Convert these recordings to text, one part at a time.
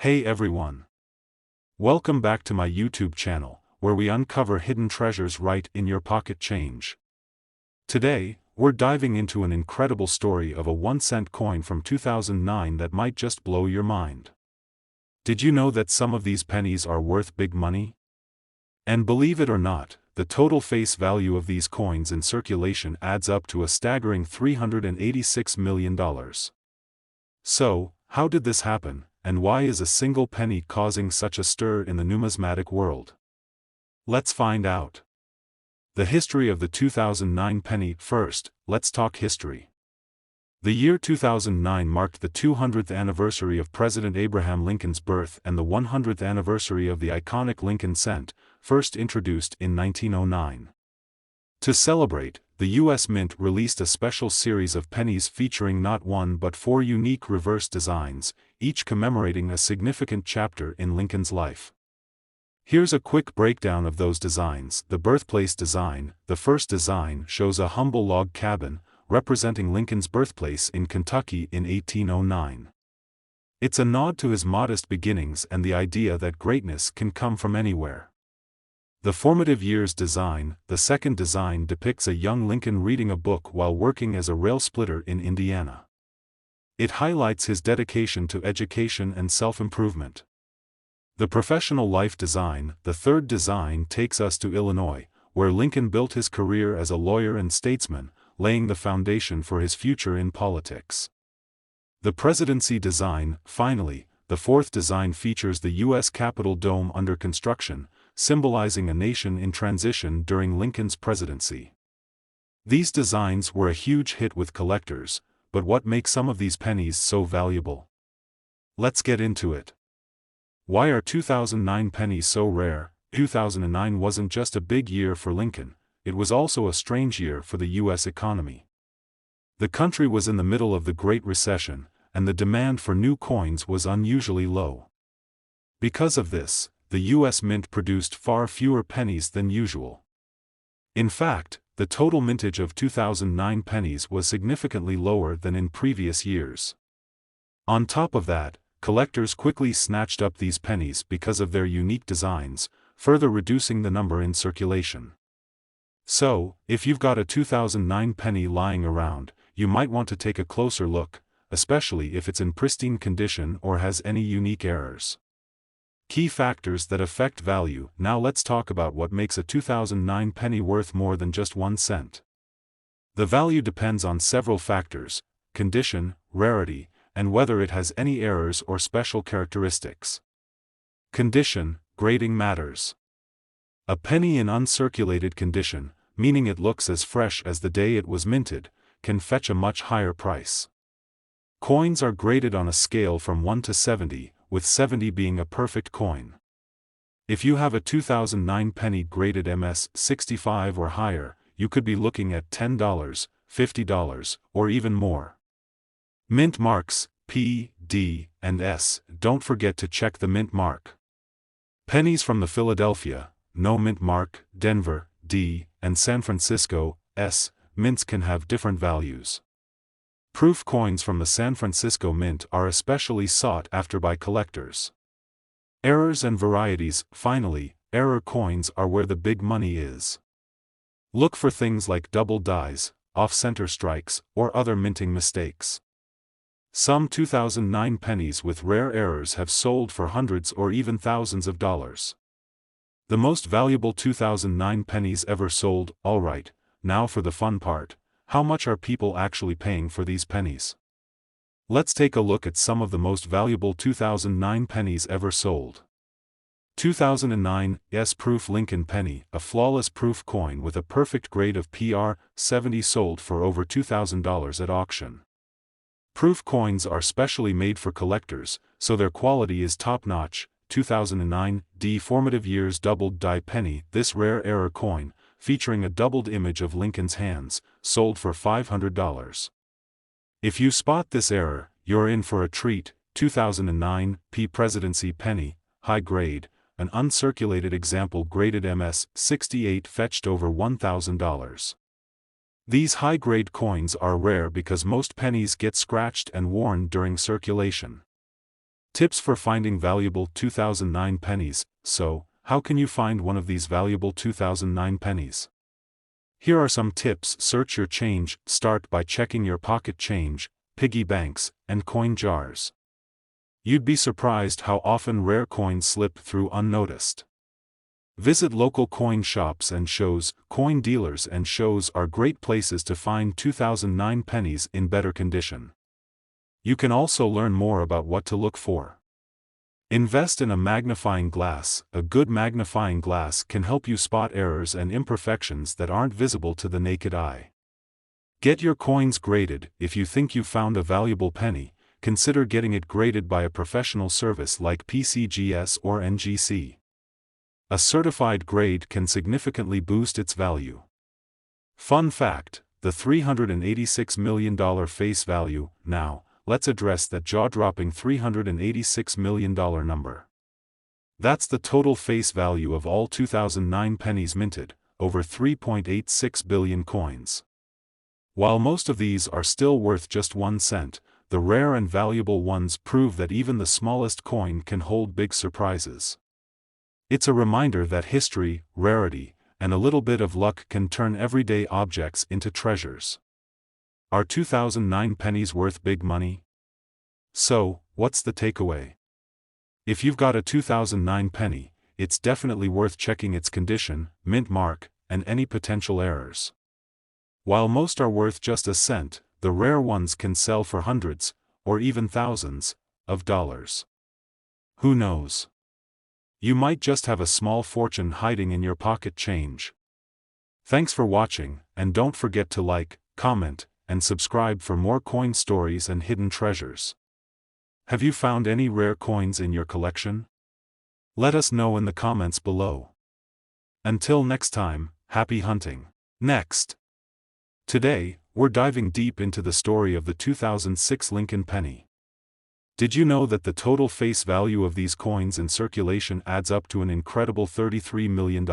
Hey everyone! Welcome back to my YouTube channel, where we uncover hidden treasures right in your pocket change. Today, we're diving into an incredible story of a 1-cent coin from 2009 that might just blow your mind. Did you know that some of these pennies are worth big money? And believe it or not, the total face value of these coins in circulation adds up to a staggering $386 million. So, how did this happen, and why is a single penny causing such a stir in the numismatic world? Let's find out. The history of the 2009 penny. First, let's talk history. The year 2009 marked the 200th anniversary of President Abraham Lincoln's birth and the 100th anniversary of the iconic Lincoln cent, first introduced in 1909. To celebrate, the U.S. Mint released a special series of pennies featuring not one but four unique reverse designs, each commemorating a significant chapter in Lincoln's life. Here's a quick breakdown of those designs. The birthplace design. The first design shows a humble log cabin, representing Lincoln's birthplace in Kentucky in 1809. It's a nod to his modest beginnings and the idea that greatness can come from anywhere. The formative years design. The second design depicts a young Lincoln reading a book while working as a rail splitter in Indiana. It highlights his dedication to education and self-improvement. The professional life design. The third design takes us to Illinois, where Lincoln built his career as a lawyer and statesman, laying the foundation for his future in politics. The presidency design. Finally, the fourth design features the U.S. Capitol dome under construction, symbolizing a nation in transition during Lincoln's presidency. These designs were a huge hit with collectors, but what makes some of these pennies so valuable? Let's get into it. Why are 2009 pennies so rare? 2009 wasn't just a big year for Lincoln, it was also a strange year for the U.S. economy. The country was in the middle of the Great Recession, and the demand for new coins was unusually low. Because of this, the U.S. Mint produced far fewer pennies than usual. In fact, the total mintage of 2009 pennies was significantly lower than in previous years. On top of that, collectors quickly snatched up these pennies because of their unique designs, further reducing the number in circulation. So, if you've got a 2009 penny lying around, you might want to take a closer look, especially if it's in pristine condition or has any unique errors. Key factors that affect value. Now let's talk about what makes a 2009 penny worth more than just 1 cent. The value depends on several factors: condition, rarity, and whether it has any errors or special characteristics. Condition. Grading matters. A penny in uncirculated condition, meaning it looks as fresh as the day it was minted, can fetch a much higher price. Coins are graded on a scale from 1 to 70, with 70 being a perfect coin. If you have a 2009 penny graded MS 65 or higher, you could be looking at $10, $50, or even more. Mint marks, P, D, and S. Don't forget to check the mint mark. Pennies from the Philadelphia, no mint mark, Denver, D, and San Francisco, S, mints can have different values. Proof coins from the San Francisco Mint are especially sought after by collectors. Errors and varieties. Finally, error coins are where the big money is. Look for things like double dies, off-center strikes, or other minting mistakes. Some 2009 pennies with rare errors have sold for hundreds or even thousands of dollars. The most valuable 2009 pennies ever sold. Alright, now for the fun part. How much are people actually paying for these pennies? Let's take a look at some of the most valuable 2009 pennies ever sold. 2009 S-Proof Lincoln Penny, a flawless proof coin with a perfect grade of PR 70, sold for over $2,000 at auction. Proof coins are specially made for collectors, so their quality is top-notch. 2009 D Formative Years Doubled Die Penny. This rare error coin, featuring a doubled image of Lincoln's hands, sold for $500. If you spot this error, you're in for a treat. 2009 P Presidency Penny, high grade, an uncirculated example graded MS 68, fetched over $1,000. These high-grade coins are rare because most pennies get scratched and worn during circulation. Tips for finding valuable 2009 pennies. So, how can you find one of these valuable 2009 pennies? Here are some tips. Search your change. Start by checking your pocket change, piggy banks, and coin jars. You'd be surprised how often rare coins slip through unnoticed. Visit local coin shops and shows. Coin dealers and shows are great places to find 2009 pennies in better condition. You can also learn more about what to look for. Invest in a magnifying glass. A good magnifying glass can help you spot errors and imperfections that aren't visible to the naked eye. Get your coins graded. If you think you found a valuable penny, consider getting it graded by a professional service like PCGS or NGC. A certified grade can significantly boost its value. Fun fact: the $386 million face value. Now, let's address that jaw-dropping $386 million number. That's the total face value of all 2009 pennies minted, over 3.86 billion coins. While most of these are still worth just 1 cent, the rare and valuable ones prove that even the smallest coin can hold big surprises. It's a reminder that history, rarity, and a little bit of luck can turn everyday objects into treasures. Are 2009 pennies worth big money? So, what's the takeaway? If you've got a 2009 penny, it's definitely worth checking its condition, mint mark, and any potential errors. While most are worth just a cent, the rare ones can sell for hundreds, or even thousands, of dollars. Who knows? You might just have a small fortune hiding in your pocket change. Thanks for watching, and don't forget to like, comment, and subscribe for more coin stories and hidden treasures. Have you found any rare coins in your collection? Let us know in the comments below. Until next time, happy hunting. Next. Today, we're diving deep into the story of the 2006 Lincoln penny. Did you know that the total face value of these coins in circulation adds up to an incredible $33 million?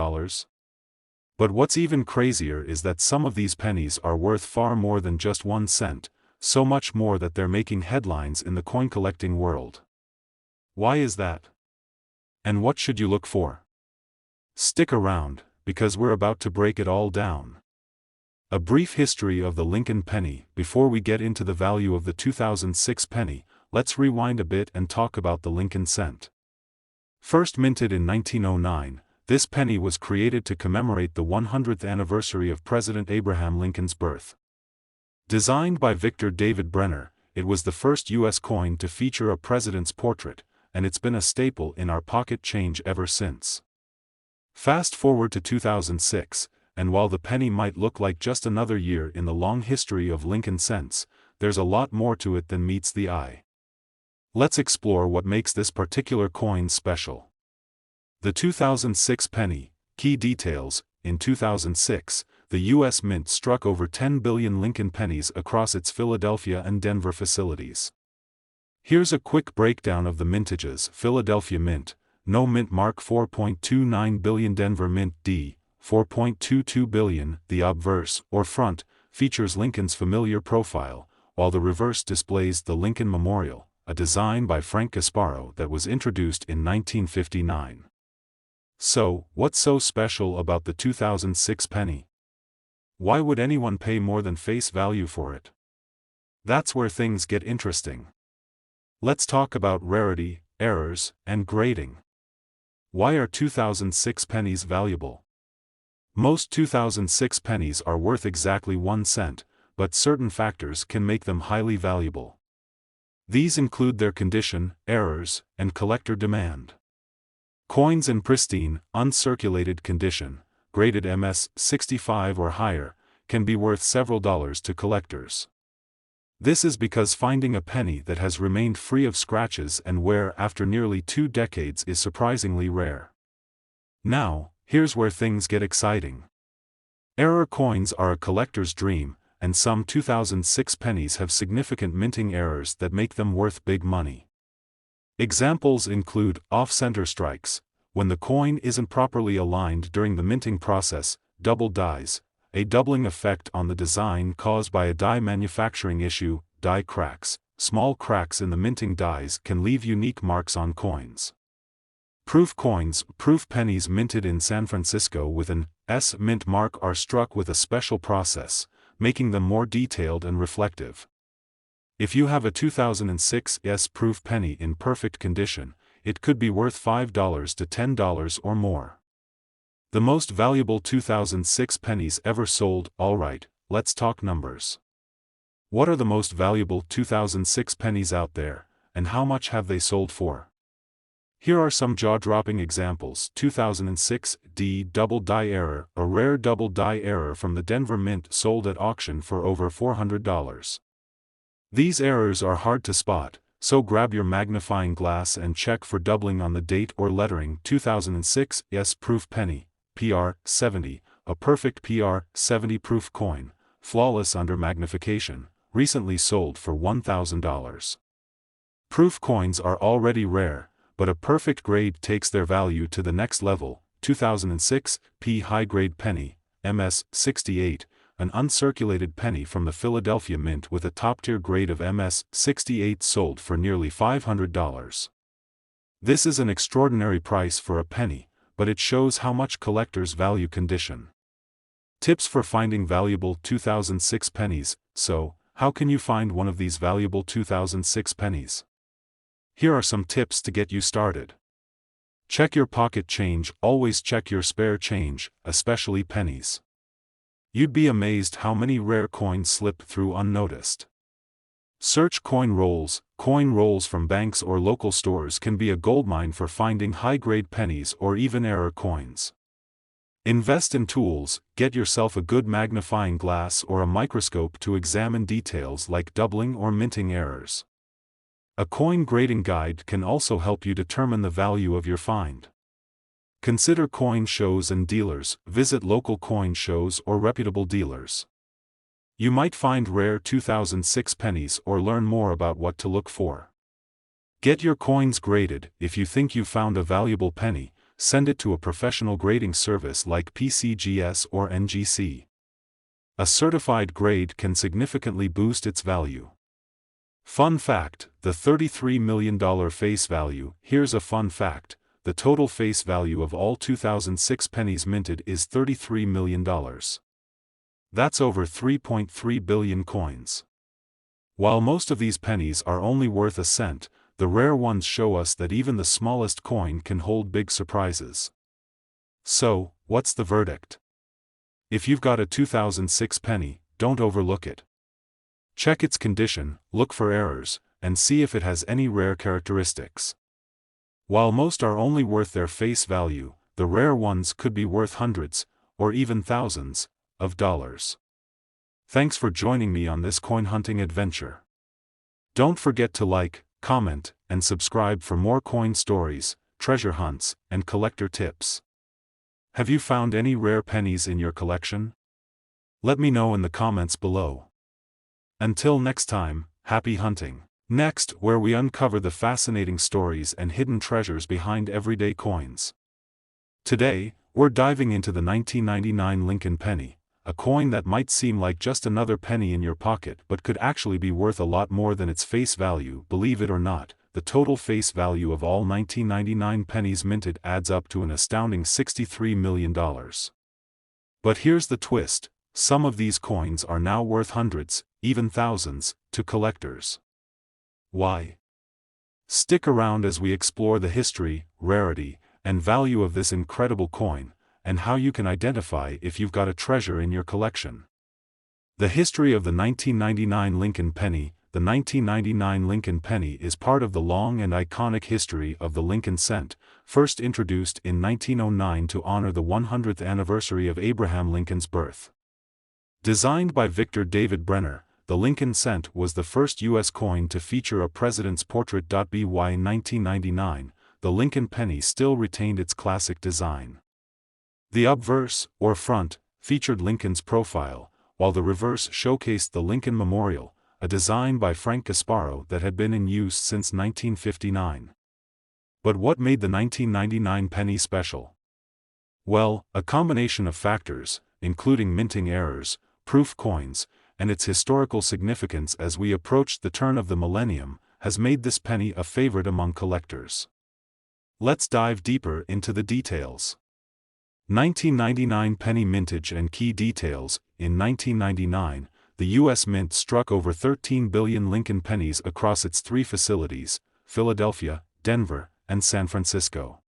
But what's even crazier is that some of these pennies are worth far more than just 1 cent, so much more that they're making headlines in the coin collecting world. Why is that? And what should you look for? Stick around, because we're about to break it all down. A brief history of the Lincoln penny. Before we get into the value of the 2006 penny, let's rewind a bit and talk about the Lincoln cent. First minted in 1909, this penny was created to commemorate the 100th anniversary of President Abraham Lincoln's birth. Designed by Victor David Brenner, it was the first U.S. coin to feature a president's portrait, and it's been a staple in our pocket change ever since. Fast forward to 2006, and while the penny might look like just another year in the long history of Lincoln cents, there's a lot more to it than meets the eye. Let's explore what makes this particular coin special. The 2006 penny. Key details. In 2006, the U.S. Mint struck over 10 billion Lincoln pennies across its Philadelphia and Denver facilities. Here's a quick breakdown of the mintages. Philadelphia Mint, no mint mark 4.29 billion. Denver Mint D, 4.22 billion. The obverse, or front, features Lincoln's familiar profile, while the reverse displays the Lincoln Memorial, a design by Frank Gasparo that was introduced in 1959. So, what's so special about the 2006 penny? Why would anyone pay more than face value for it? That's where things get interesting. Let's talk about rarity, errors, and grading. Why are 2006 pennies valuable? Most 2006 pennies are worth exactly 1 cent, but certain factors can make them highly valuable. These include their condition, errors, and collector demand. Coins in pristine, uncirculated condition, graded MS 65 or higher, can be worth several dollars to collectors. This is because finding a penny that has remained free of scratches and wear after nearly 2 decades is surprisingly rare. Now, here's where things get exciting. Error coins are a collector's dream, and some 2006 pennies have significant minting errors that make them worth big money. Examples include off-center strikes, when the coin isn't properly aligned during the minting process, double dies, a doubling effect on the design caused by a die manufacturing issue, die cracks, small cracks in the minting dies can leave unique marks on coins. Proof coins, proof pennies minted in San Francisco with an S mint mark are struck with a special process, making them more detailed and reflective. If you have a 2006 S proof penny in perfect condition, it could be worth $5 to $10 or more. The most valuable 2006 pennies ever sold. Alright, let's talk numbers. What are the most valuable 2006 pennies out there, and how much have they sold for? Here are some jaw-dropping examples. 2006 D Double Die Error, a rare double die error from the Denver Mint, sold at auction for over $400. These errors are hard to spot, so grab your magnifying glass and check for doubling on the date or lettering. 2006 S proof penny, PR70, a perfect PR70 proof coin, flawless under magnification, recently sold for $1,000. Proof coins are already rare, but a perfect grade takes their value to the next level. 2006 P high-grade penny, MS68, an uncirculated penny from the Philadelphia Mint with a top-tier grade of MS68 sold for nearly $500. This is an extraordinary price for a penny, but it shows how much collectors value condition. Tips for finding valuable 2006 pennies. So, how can you find one of these valuable 2006 pennies? Here are some tips to get you started. Check your pocket change. Always check your spare change, especially pennies. You'd be amazed how many rare coins slip through unnoticed. Search coin rolls. Coin rolls from banks or local stores can be a goldmine for finding high-grade pennies or even error coins. Invest in tools. Get yourself a good magnifying glass or a microscope to examine details like doubling or minting errors. A coin grading guide can also help you determine the value of your find. Consider coin shows and dealers. Visit local coin shows or reputable dealers. You might find rare 2006 pennies or learn more about what to look for. Get your coins graded. If you think you found a valuable penny, send it to a professional grading service like PCGS or NGC. A certified grade can significantly boost its value. Fun fact: the $33 million face value. Here's a fun fact: the total face value of all 2006 pennies minted is $33 million. That's over 3.3 billion coins. While most of these pennies are only worth a cent, the rare ones show us that even the smallest coin can hold big surprises. So, what's the verdict? If you've got a 2006 penny, don't overlook it. Check its condition, look for errors, and see if it has any rare characteristics. While most are only worth their face value, the rare ones could be worth hundreds, or even thousands, of dollars. Thanks for joining me on this coin hunting adventure. Don't forget to like, comment, and subscribe for more coin stories, treasure hunts, and collector tips. Have you found any rare pennies in your collection? Let me know in the comments below. Until next time, happy hunting. Next, where we uncover the fascinating stories and hidden treasures behind everyday coins. Today, we're diving into the 1999 Lincoln penny, a coin that might seem like just another penny in your pocket but could actually be worth a lot more than its face value. Believe it or not, the total face value of all 1999 pennies minted adds up to an astounding $63 million. But here's the twist: some of these coins are now worth hundreds, even thousands, to collectors. Why? Stick around as we explore the history, rarity, and value of this incredible coin, and how you can identify if you've got a treasure in your collection. The history of the 1999 Lincoln penny. The 1999 Lincoln penny is part of the long and iconic history of the Lincoln cent, first introduced in 1909 to honor the 100th anniversary of Abraham Lincoln's birth. Designed by Victor David Brenner, the Lincoln cent was the first U.S. coin to feature a president's portrait. By 1999, the Lincoln penny still retained its classic design. The obverse, or front, featured Lincoln's profile, while the reverse showcased the Lincoln Memorial, a design by Frank Gasparo that had been in use since 1959. But what made the 1999 penny special? Well, a combination of factors, including minting errors, proof coins, and its historical significance as we approached the turn of the millennium, has made this penny a favorite among collectors. Let's dive deeper into the details. 1999 penny mintage and key details. In 1999, the U.S. Mint struck over 13 billion Lincoln pennies across its three facilities, Philadelphia, Denver, and San Francisco.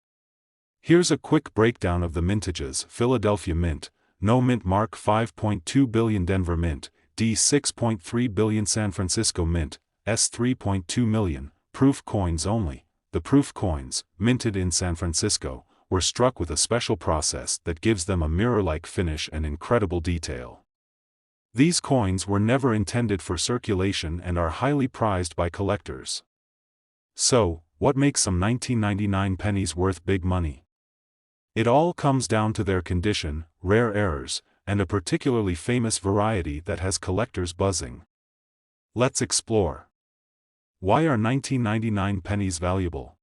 Here's a quick breakdown of the mintages. Philadelphia Mint, No Mint Mark 5.2 billion. Denver Mint, D 6.3 billion. San Francisco Mint, S 3.2 million, proof coins only. The proof coins, minted in San Francisco, were struck with a special process that gives them a mirror-like finish and incredible detail. These coins were never intended for circulation and are highly prized by collectors. So, what makes some 1999 pennies worth big money? It all comes down to their condition, rare errors, and a particularly famous variety that has collectors buzzing. Let's explore. Why are 1999 pennies valuable?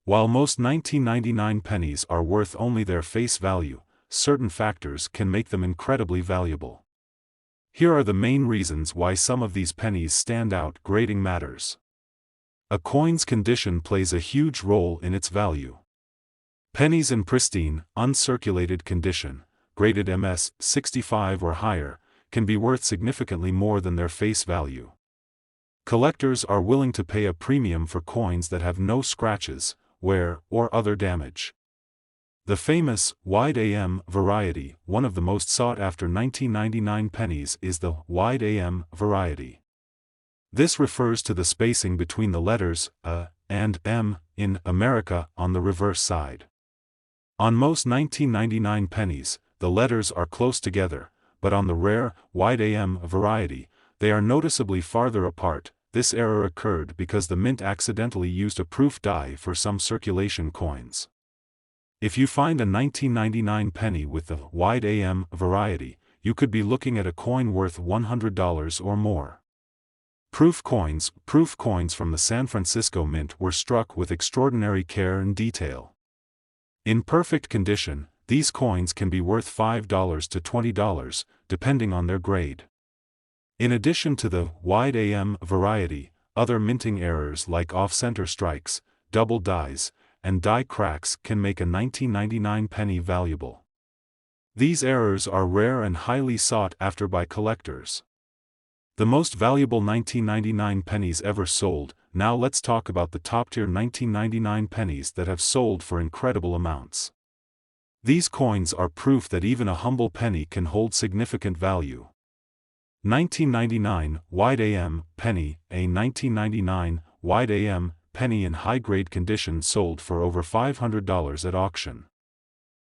While most 1999 pennies are worth only their face value, certain factors can make them incredibly valuable. Here are the main reasons why some of these pennies stand out. Grading matters. A coin's condition plays a huge role in its value. Pennies in pristine, uncirculated condition, graded MS 65 or higher, can be worth significantly more than their face value. Collectors are willing to pay a premium for coins that have no scratches, wear, or other damage. The famous wide AM variety, one of the most sought-after 1999 pennies, is the wide AM variety. This refers to the spacing between the letters A and M in America on the reverse side. On most 1999 pennies, the letters are close together, but on the rare, wide AM variety, they are noticeably farther apart. This error occurred because the mint accidentally used a proof die for some circulation coins. If you find a 1999 penny with the wide AM variety, you could be looking at a coin worth $100 or more. Proof coins from the San Francisco Mint were struck with extraordinary care and detail. In perfect condition, these coins can be worth $5 to $20, depending on their grade. In addition to the wide AM variety, other minting errors like off-center strikes, double dies, and die cracks can make a 1999 penny valuable. These errors are rare and highly sought after by collectors. The most valuable 1999 pennies ever sold. Now let's talk about the top-tier 1999 pennies that have sold for incredible amounts. These coins are proof that even a humble penny can hold significant value. 1999 Wide AM Penny. A 1999 Wide AM penny in high-grade condition sold for over $500 at auction.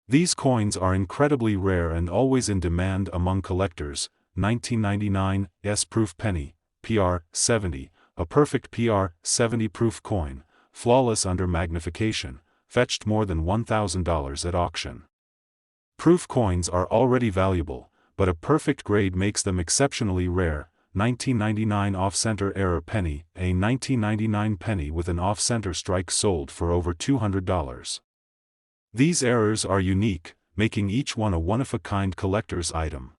These coins are incredibly rare and always in demand among collectors. 1999 S-Proof Penny, PR 70, a perfect PR 70 proof coin, flawless under magnification, fetched more than $1,000 at auction. Proof coins are already valuable, but a perfect grade makes them exceptionally rare. 1999 Off-Center Error Penny. A 1999 penny with an off-center strike sold for over $200. These errors are unique, making each one a one-of-a-kind collector's item.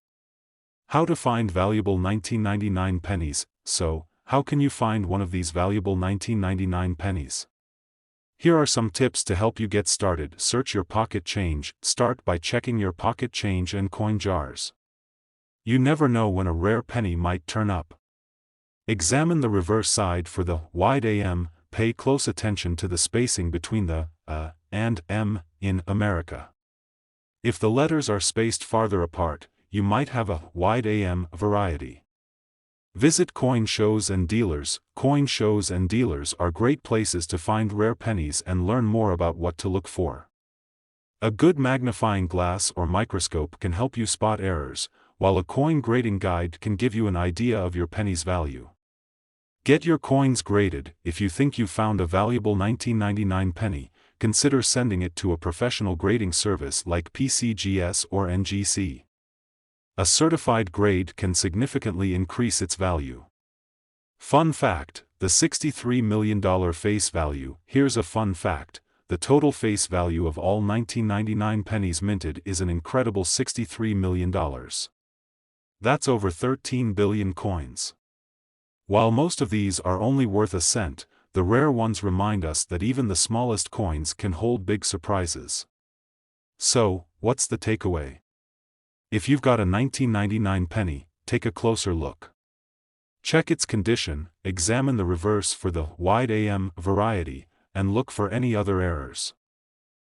How to find valuable 1999 pennies. So, how can you find one of these valuable 1999 pennies? Here are some tips to help you get started. Search your pocket change. Start by checking your pocket change and coin jars. You never know when a rare penny might turn up. Examine the reverse side for the wide AM. Pay close attention to the spacing between the A and M in America. If the letters are spaced farther apart, you might have a wide AM variety. Visit coin shows and dealers. Coin shows and dealers are great places to find rare pennies and learn more about what to look for. A good magnifying glass or microscope can help you spot errors, while a coin grading guide can give you an idea of your penny's value. Get your coins graded. If you think you found a valuable 1999 penny, consider sending it to a professional grading service like PCGS or NGC. A certified grade can significantly increase its value. Fun fact: the $63 million face value. Here's a fun fact: the total face value of all 1999 pennies minted is an incredible $63 million. That's over 13 billion coins. While most of these are only worth a cent, the rare ones remind us that even the smallest coins can hold big surprises. So, what's the takeaway? If you've got a 1999 penny, take a closer look. Check its condition, examine the reverse for the wide AM variety, and look for any other errors.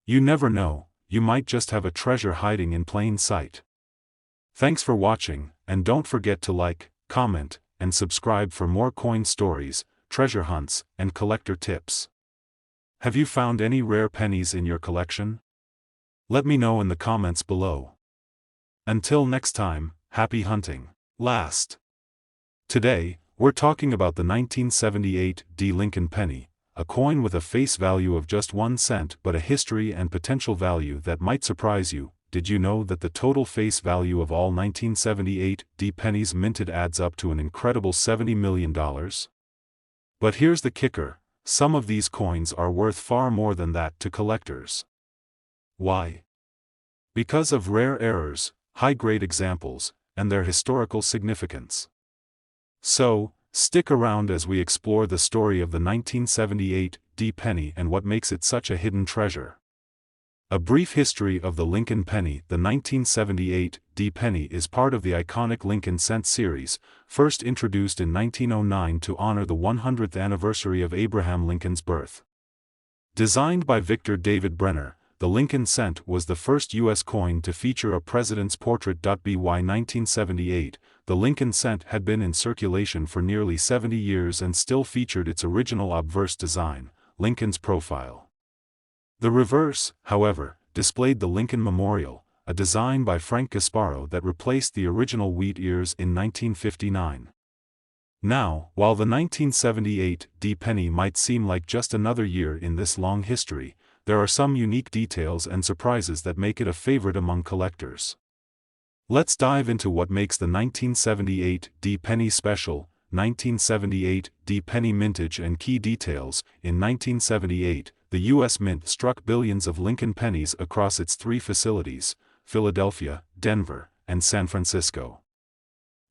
You never know, you might just have a treasure hiding in plain sight. Thanks for watching, and don't forget to like, comment, and subscribe for more coin stories, treasure hunts, and collector tips. Have you found any rare pennies in your collection? Let me know in the comments below. Until next time, happy hunting. Today, we're talking about the 1978 D. Lincoln penny, a coin with a face value of just 1 cent but a history and potential value that might surprise you. Did you know that the total face value of all 1978 D pennies minted adds up to an incredible $70 million? But here's the kicker, some of these coins are worth far more than that to collectors. Why? Because of rare errors, high-grade examples, and their historical significance. So, stick around as we explore the story of the 1978 D penny and what makes it such a hidden treasure. A brief history of the Lincoln penny. The 1978 D penny is part of the iconic Lincoln cent series, first introduced in 1909 to honor the 100th anniversary of Abraham Lincoln's birth. Designed by Victor David Brenner, the Lincoln cent was the first U.S. coin to feature a president's portrait. By 1978, the Lincoln cent had been in circulation for nearly 70 years and still featured its original obverse design, Lincoln's profile. The reverse, however, displayed the Lincoln Memorial, a design by Frank Gasparo that replaced the original wheat ears in 1959. Now, while the 1978 D penny might seem like just another year in this long history, there are some unique details and surprises that make it a favorite among collectors. Let's dive into what makes the 1978 D penny special. 1978 D penny mintage and key details. In 1978, the U.S. Mint struck billions of Lincoln pennies across its 3 facilities, Philadelphia, Denver, and San Francisco.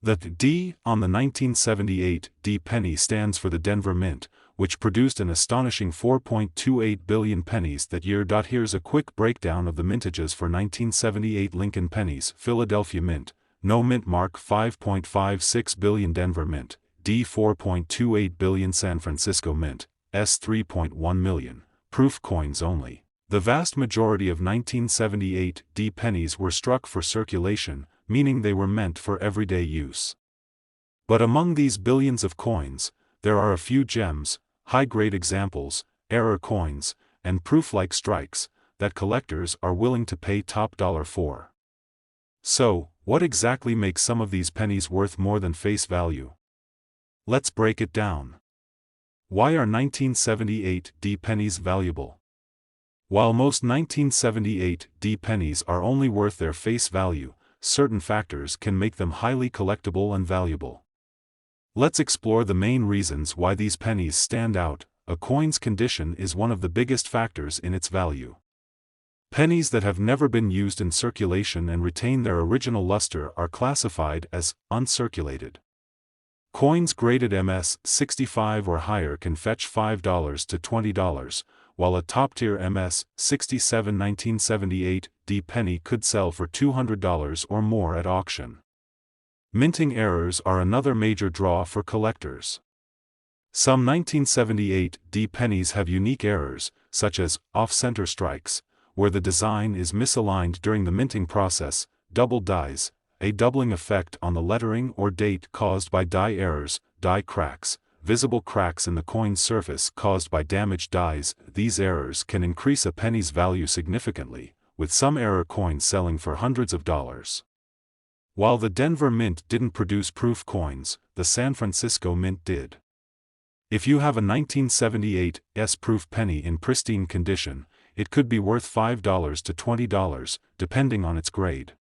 The D on the 1978 D penny stands for the Denver Mint, which produced an astonishing 4.28 billion pennies that year. Here's a quick breakdown of the mintages for 1978 Lincoln pennies. Philadelphia Mint, no mint mark 5.56 billion. Denver Mint, D 4.28 billion. San Francisco Mint, S 3.1 million. Proof coins only. The vast majority of 1978 D pennies were struck for circulation, meaning they were meant for everyday use. But among these billions of coins, there are a few gems, high-grade examples, error coins, and proof-like strikes, that collectors are willing to pay top dollar for. So, what exactly makes some of these pennies worth more than face value? Let's break it down. Why are 1978 D pennies valuable? While most 1978 D pennies are only worth their face value, certain factors can make them highly collectible and valuable. Let's explore the main reasons why these pennies stand out. A coin's condition is one of the biggest factors in its value. Pennies that have never been used in circulation and retain their original luster are classified as uncirculated. Coins graded MS 65 or higher can fetch $5 to $20, while a top-tier MS 67 1978 D penny could sell for $200 or more at auction. Minting errors are another major draw for collectors. Some 1978 D pennies have unique errors, such as off-center strikes, where the design is misaligned during the minting process, double dies, a doubling effect on the lettering or date caused by die errors, die cracks, visible cracks in the coin's surface caused by damaged dies. These errors can increase a penny's value significantly, with some error coins selling for hundreds of dollars. While the Denver Mint didn't produce proof coins, the San Francisco Mint did. If you have a 1978 S-proof penny in pristine condition, it could be worth $5 to $20, depending on its grade.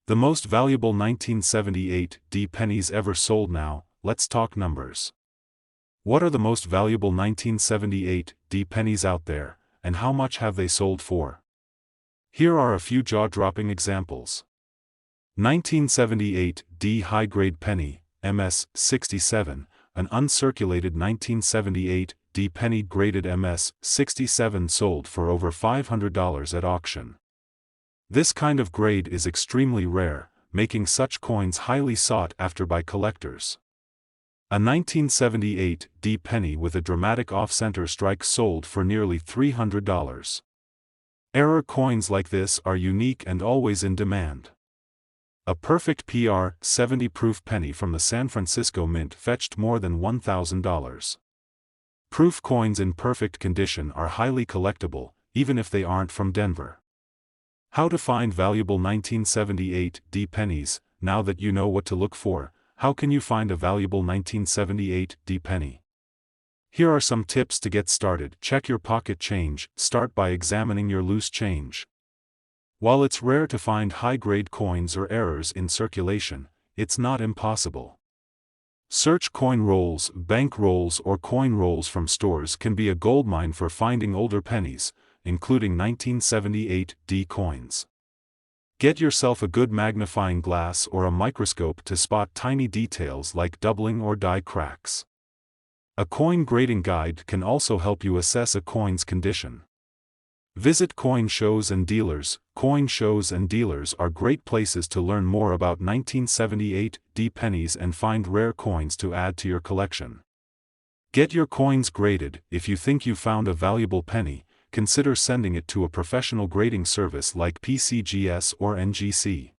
The most valuable 1978 D pennies ever sold. Now, let's talk numbers. What are the most valuable 1978 D pennies out there, and how much have they sold for? Here are a few jaw-dropping examples. 1978 D high-grade penny, MS 67, an uncirculated 1978 D penny graded MS 67 sold for over $500 at auction. This kind of grade is extremely rare, making such coins highly sought after by collectors. A 1978 D penny with a dramatic off-center strike sold for nearly $300. Error coins like this are unique and always in demand. A perfect PR 70 proof penny from the San Francisco Mint fetched more than $1,000. Proof coins in perfect condition are highly collectible, even if they aren't from Denver. How to find valuable 1978 D pennies. Now that you know what to look for, how can you find a valuable 1978 D penny? Here are some tips to get started. Check your pocket change. Start by examining your loose change. While it's rare to find high-grade coins or errors in circulation, it's not impossible. Search coin rolls, bank rolls, or coin rolls from stores can be a goldmine for finding older pennies, including 1978 D coins. Get yourself a good magnifying glass or a microscope to spot tiny details like doubling or die cracks. A coin grading guide can also help you assess a coin's condition. Visit coin shows and dealers. Coin shows and dealers are great places to learn more about 1978 D pennies and find rare coins to add to your collection. Get your coins graded. If you think you found a valuable penny, consider sending it to a professional grading service like PCGS or NGC.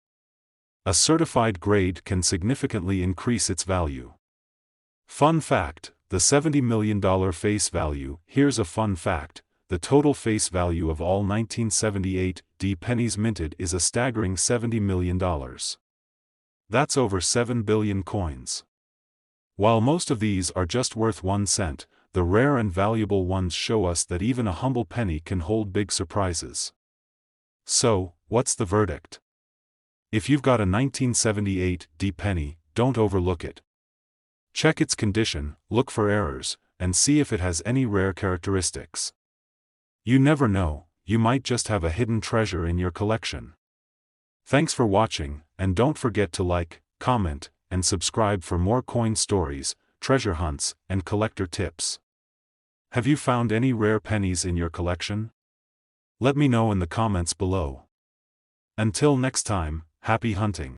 A certified grade can significantly increase its value. Fun fact: the $70 million face value. Here's a fun fact: the total face value of all 1978 D pennies minted is a staggering $70 million. That's over 7 billion coins. While most of these are just worth 1 cent, the rare and valuable ones show us that even a humble penny can hold big surprises. So, what's the verdict? If you've got a 1978 D penny, don't overlook it. Check its condition, look for errors, and see if it has any rare characteristics. You never know, you might just have a hidden treasure in your collection. Thanks for watching, and don't forget to like, comment, and subscribe for more coin stories, treasure hunts, and collector tips. Have you found any rare pennies in your collection? Let me know in the comments below. Until next time, happy hunting.